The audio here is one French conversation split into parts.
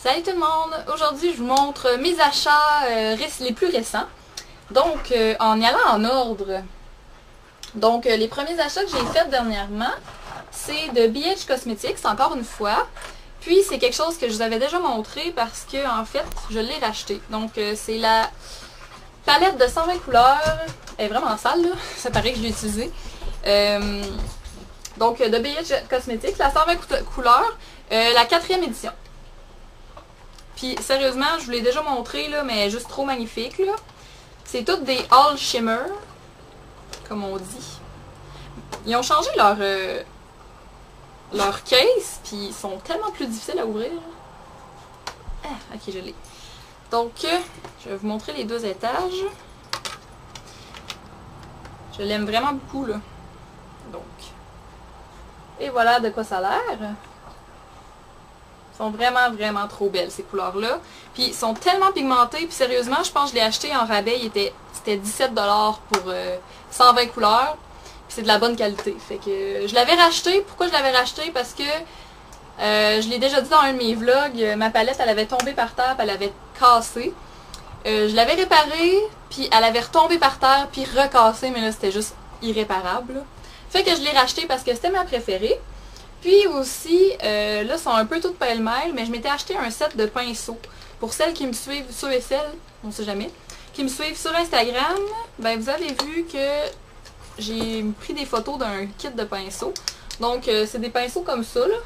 Salut tout le monde! Aujourd'hui, je vous montre mes achats les plus récents. Donc, en y allant en ordre. Donc, les premiers achats que j'ai faits dernièrement, c'est de BH Cosmetics, encore une fois. Puis, c'est quelque chose que je vous avais déjà montré parce que, en fait, je l'ai racheté. Donc, c'est la palette de 120 couleurs. Elle est vraiment sale, là. Ça paraît que je l'ai utilisée. Donc, de BH Cosmetics, la 120 couleurs, la 4e édition. Puis sérieusement, je vous l'ai déjà montré, là, mais juste trop magnifique. Là. C'est toutes des All Shimmer, comme on dit. Ils ont changé leur case, puis ils sont tellement plus difficiles à ouvrir. Ah, ok, je l'ai. Donc, je vais vous montrer les deux étages. Je l'aime vraiment beaucoup, là. Donc, et voilà de quoi ça a l'air. Sont vraiment trop belles ces couleurs-là. Puis ils sont tellement pigmentés. Puis sérieusement, je pense que je l'ai acheté en rabais. C'était 17$ pour 120 couleurs. Puis c'est de la bonne qualité. Fait que je l'avais racheté. Pourquoi je l'avais racheté? Parce que je l'ai déjà dit dans un de mes vlogs. Ma palette, elle avait tombé par terre. Puis elle avait cassé. Je l'avais réparée. Puis elle avait retombé par terre. Puis recassé. Mais là, c'était juste irréparable. Fait que je l'ai racheté parce que c'était ma préférée. Puis aussi, là, sont un peu toutes pêle-mêle, mais je m'étais acheté un set de pinceaux. Pour celles qui me suivent, ceux et celles, on sait jamais, qui me suivent sur Instagram, ben vous avez vu que j'ai pris des photos d'un kit de pinceaux. Donc, c'est des pinceaux comme ça, là.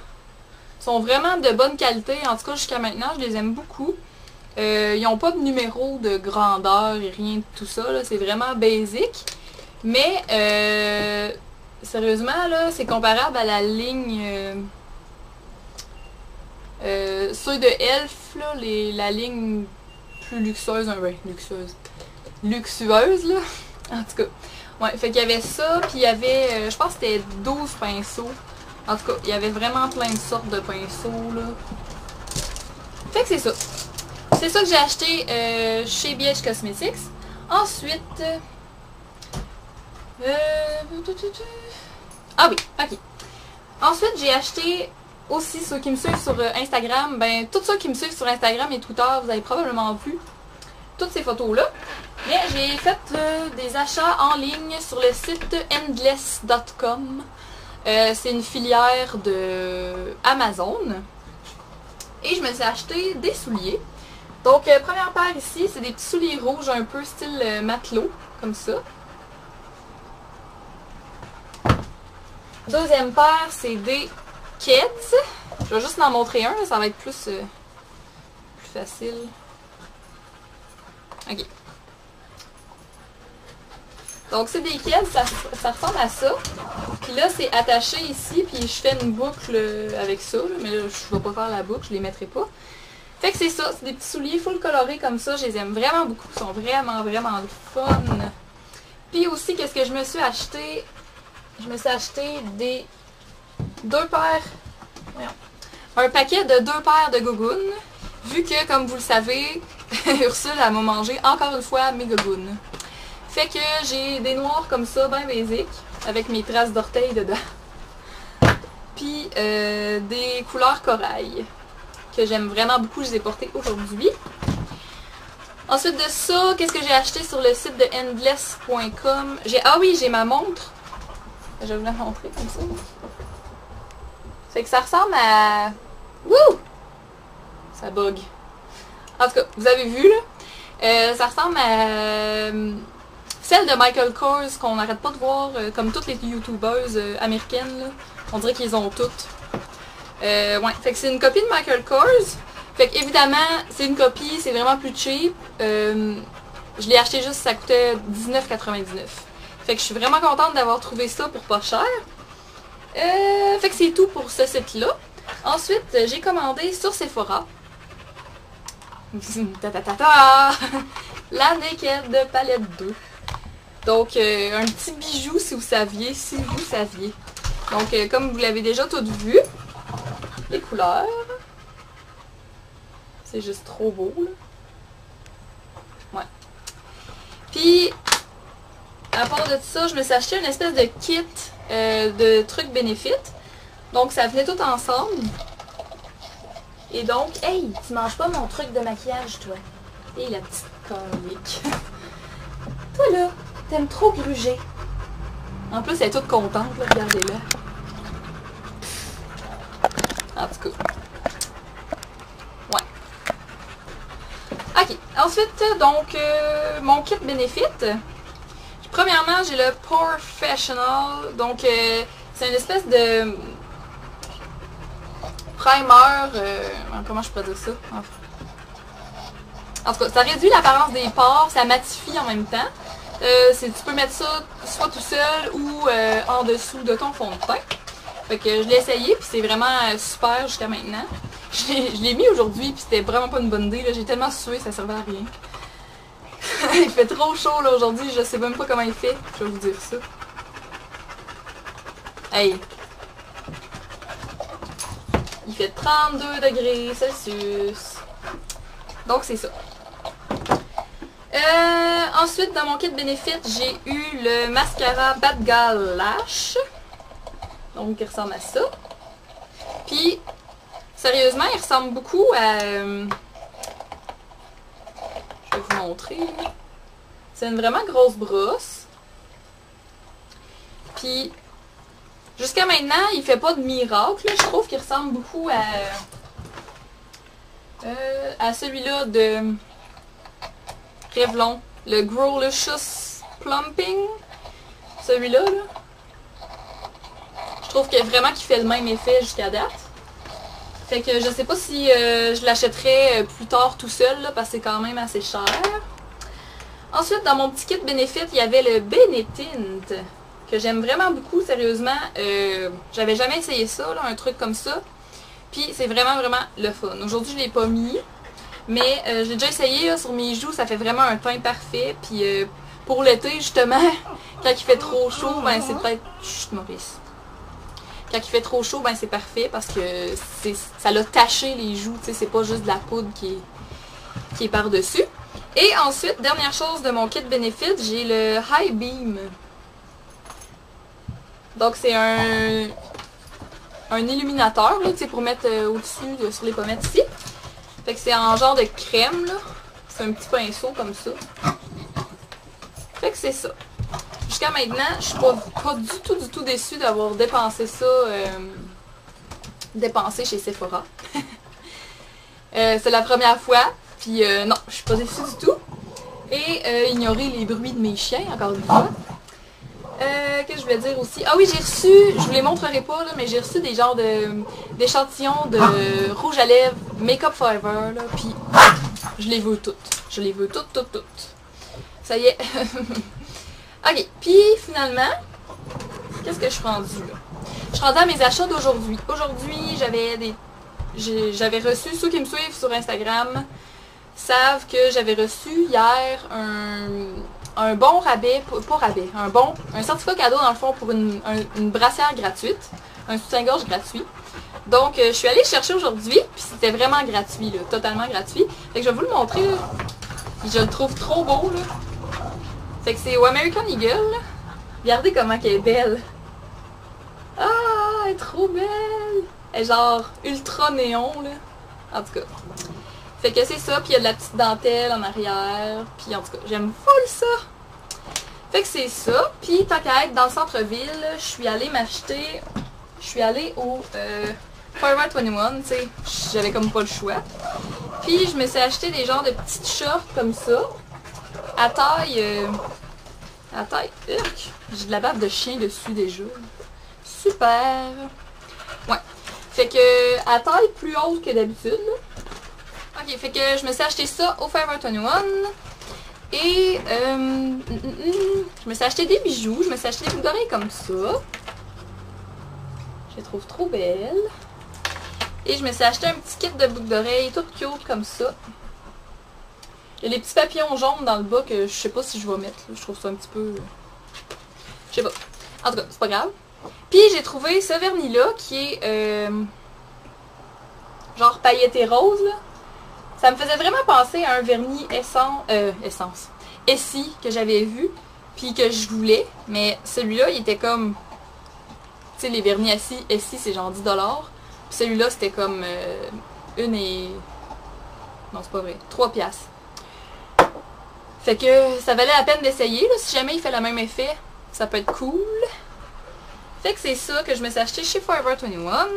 Ils sont vraiment de bonne qualité. En tout cas, jusqu'à maintenant, je les aime beaucoup. Ils n'ont pas de numéro de grandeur et rien de tout ça, là. C'est vraiment basic. Mais, sérieusement, là, c'est comparable à la ligne ceux de Elf, là, la ligne plus luxueuse, ouais, luxueuse, là, en tout cas. Ouais, fait qu'il y avait ça, puis il y avait, je pense que c'était 12 pinceaux. En tout cas, il y avait vraiment plein de sortes de pinceaux, là. Fait que c'est ça. C'est ça que j'ai acheté chez BH Cosmetics. Ensuite... ah oui, ok. Ensuite, j'ai acheté aussi ceux qui me suivent sur Instagram. Ben, tous ceux qui me suivent sur Instagram et Twitter, vous avez probablement vu toutes ces photos-là. Mais j'ai fait des achats en ligne sur le site endless.com. C'est une filière de Amazon. Et je me suis acheté des souliers. Donc, première paire ici, c'est des petits souliers rouges un peu style matelot, comme ça. Deuxième paire, c'est des Keds. Je vais juste en montrer un, ça va être plus facile. Ok. Donc c'est des Keds, ça ressemble à ça. Puis là, c'est attaché ici, puis je fais une boucle avec ça. Là, mais là, je ne vais pas faire la boucle, je les mettrai pas. Fait que c'est ça, c'est des petits souliers full colorés comme ça. Je les aime vraiment beaucoup, ils sont vraiment fun. Puis aussi, qu'est-ce que je me suis acheté? Je me suis acheté un paquet de 2 paires de gougounes, vu que, comme vous le savez, Ursule, elle m'a mangé encore une fois mes gougounes. Fait que j'ai des noirs comme ça, bien basiques, avec mes traces d'orteils dedans. Puis des couleurs corail, que j'aime vraiment beaucoup, je les ai portées aujourd'hui. Ensuite de ça, qu'est-ce que j'ai acheté sur le site de endless.com? Ah oui, j'ai ma montre. Je vais vous la montrer comme ça. Fait que ça ressemble à... Wouh! Ça bug. En tout cas, vous avez vu, là. Ça ressemble à celle de Michael Kors qu'on n'arrête pas de voir, comme toutes les youtubeuses américaines, là. On dirait qu'ils ont toutes. Ouais, fait que c'est une copie de Michael Kors. Fait que évidemment, c'est une copie, c'est vraiment plus cheap. Je l'ai acheté juste, ça coûtait $19,99. Fait que je suis vraiment contente d'avoir trouvé ça pour pas cher. Fait que c'est tout pour ce site-là. Ensuite, j'ai commandé sur Sephora. La Naked Palette 2. Donc, un petit bijou si vous saviez, Donc, comme vous l'avez déjà toutes vu, les couleurs. C'est juste trop beau, là. Ouais. Puis... à part de ça, je me suis acheté une espèce de kit de trucs Benefit. Donc ça venait tout ensemble. Et donc, hey, tu manges pas mon truc de maquillage, toi. Et la petite colique. Toi là, t'aimes trop gruger. En plus, elle est toute contente, là, regardez-la. En tout cas. Ouais. Ok. Ensuite, donc, mon kit Benefit. Premièrement, j'ai le Professional. Donc, c'est une espèce de primer. Comment je pourrais dire ça? En tout cas, ça réduit l'apparence des pores, ça matifie en même temps. Tu peux mettre ça soit tout seul ou en dessous de ton fond de teint. Fait que je l'ai essayé, puis c'est vraiment super jusqu'à maintenant. Je l'ai mis aujourd'hui, puis c'était vraiment pas une bonne idée. J'ai tellement sué, ça servait à rien. Il fait trop chaud là aujourd'hui, je sais même pas comment il fait. Je vais vous dire ça. Hey! Il fait 32 degrés Celsius. Donc c'est ça. Ensuite, dans mon kit Benefit, j'ai eu le mascara Bad Gal Lash. Donc, il ressemble à ça. Puis, sérieusement, il ressemble beaucoup à... je vais vous montrer. C'est une vraiment grosse brosse. Puis, jusqu'à maintenant, il fait pas de miracle. Je trouve qu'il ressemble beaucoup à celui-là de Revlon. Le Growlicious Plumping. Celui-là, là. Je trouve que vraiment qu'il fait le même effet jusqu'à date. Fait que je sais pas si je l'achèterai plus tard tout seul, là, parce que c'est quand même assez cher. Ensuite, dans mon petit kit Benefit, il y avait le Benetint, que j'aime vraiment beaucoup, sérieusement. J'avais jamais essayé ça, là, un truc comme ça. Puis c'est vraiment, vraiment le fun. Aujourd'hui, je l'ai pas mis, mais je l'ai déjà essayé là, sur mes joues, ça fait vraiment un teint parfait. Puis pour l'été, justement, quand il fait trop chaud, ben c'est peut-être... Chut, Maurice. Quand il fait trop chaud, ben c'est parfait parce que ça l'a taché les joues. C'est pas juste de la poudre qui est par-dessus. Et ensuite, dernière chose de mon kit Benefit, j'ai le High Beam. Donc c'est un illuminateur là, pour mettre au-dessus, sur les pommettes ici. Fait que c'est en genre de crème, là. C'est un petit pinceau comme ça. Fait que c'est ça. Jusqu'à maintenant, je suis pas du tout déçue d'avoir dépensé ça, dépensé chez Sephora. C'est la première fois, puis non, je suis pas déçue du tout. Et ignorer les bruits de mes chiens, encore une fois. Qu'est-ce que je voulais dire aussi? Ah oui, j'ai reçu, je vous les montrerai pas, là, mais j'ai reçu des genres d'échantillons de rouge à lèvres Make Up Forever, là, puis je les veux toutes. Je les veux toutes. Ça y est. Ok, puis finalement, qu'est-ce que je suis rendue là? Je suis rendue à mes achats d'aujourd'hui. Aujourd'hui, j'avais reçu, ceux qui me suivent sur Instagram savent que j'avais reçu hier un bon rabais, pas rabais, un certificat cadeau dans le fond pour une brassière gratuite, un soutien-gorge gratuit. Donc, je suis allée chercher aujourd'hui, puis c'était vraiment gratuit, là, totalement gratuit. Fait que je vais vous le montrer, là. Je le trouve trop beau, là. Fait que c'est au American Eagle, là. Regardez comment elle est belle. Ah, elle est trop belle. Elle est genre ultra néon, là. En tout cas. Fait que c'est ça, puis il y a de la petite dentelle en arrière. Puis en tout cas, j'aime full ça. Fait que c'est ça. Puis tant qu'à être dans le centre-ville, je suis allée m'acheter... Je suis allée au Forever 21, tu sais. J'avais comme pas le choix. Puis je me suis acheté des genres de petites shorts comme ça. À taille... J'ai de la bave de chien dessus déjà. Super! Ouais. Fait que à taille plus haute que d'habitude. Ok, fait que je me suis acheté ça au Forever 21. Et je me suis acheté des bijoux. Je me suis acheté des boucles d'oreilles comme ça. Je les trouve trop belles. Et je me suis acheté un petit kit de boucles d'oreilles tout cute comme ça. Il y a les petits papillons jaunes dans le bas que je sais pas si je vais mettre. Je trouve ça un petit peu... Je sais pas. En tout cas, c'est pas grave. Puis j'ai trouvé ce vernis-là qui est genre pailleté rose. Là. Ça me faisait vraiment penser à un vernis essence. Essie que j'avais vu. Puis que je voulais. Mais celui-là, il était comme... Tu sais, les vernis Essie c'est genre 10$. Puis celui-là, c'était comme une est... Non, c'est pas vrai. 3 piastres. Fait que ça valait la peine d'essayer. Si jamais il fait le même effet, ça peut être cool. Fait que c'est ça que je me suis acheté chez Forever 21.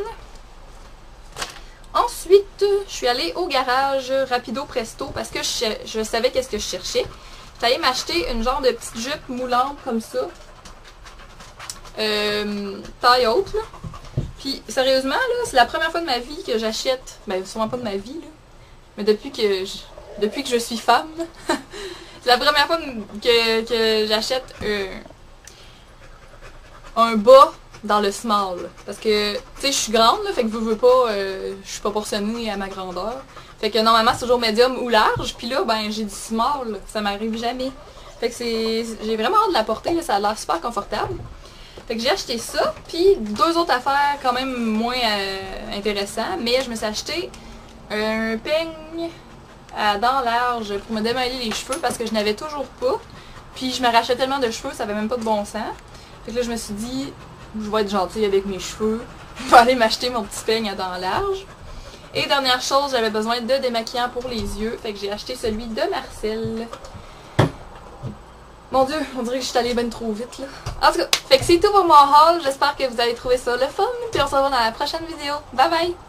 Ensuite, je suis allée au garage Rapido Presto parce que je savais qu'est-ce que je cherchais. J'étais allée m'acheter une genre de petite jupe moulante comme ça. Taille haute, là. Puis, sérieusement, là, c'est la première fois de ma vie que j'achète... Ben, sûrement pas de ma vie, là. Mais depuis que je suis femme, c'est la première fois que j'achète un bas dans le small. Parce que, tu sais, je suis grande, là, fait que veux pas, je suis proportionnée à ma grandeur. Fait que normalement, c'est toujours médium ou large. Puis là, ben, j'ai du small, ça m'arrive jamais. Fait que j'ai vraiment hâte de la porter, là, ça a l'air super confortable. Fait que j'ai acheté ça, puis 2 autres affaires quand même moins intéressantes, mais je me suis acheté un peigne à dents larges pour me démêler les cheveux parce que je n'avais toujours pas. Puis je me rachetais tellement de cheveux, ça avait même pas de bon sens. Fait que là, je me suis dit, je vais être gentille avec mes cheveux, je vais aller m'acheter mon petit peigne à dents larges. Et dernière chose, j'avais besoin de démaquillant pour les yeux, fait que j'ai acheté celui de Marcel. Mon Dieu, on dirait que je suis allée ben trop vite là. En tout cas, fait que c'est tout pour mon haul. J'espère que vous avez trouvé ça le fun. Puis on se revoit dans la prochaine vidéo. Bye bye!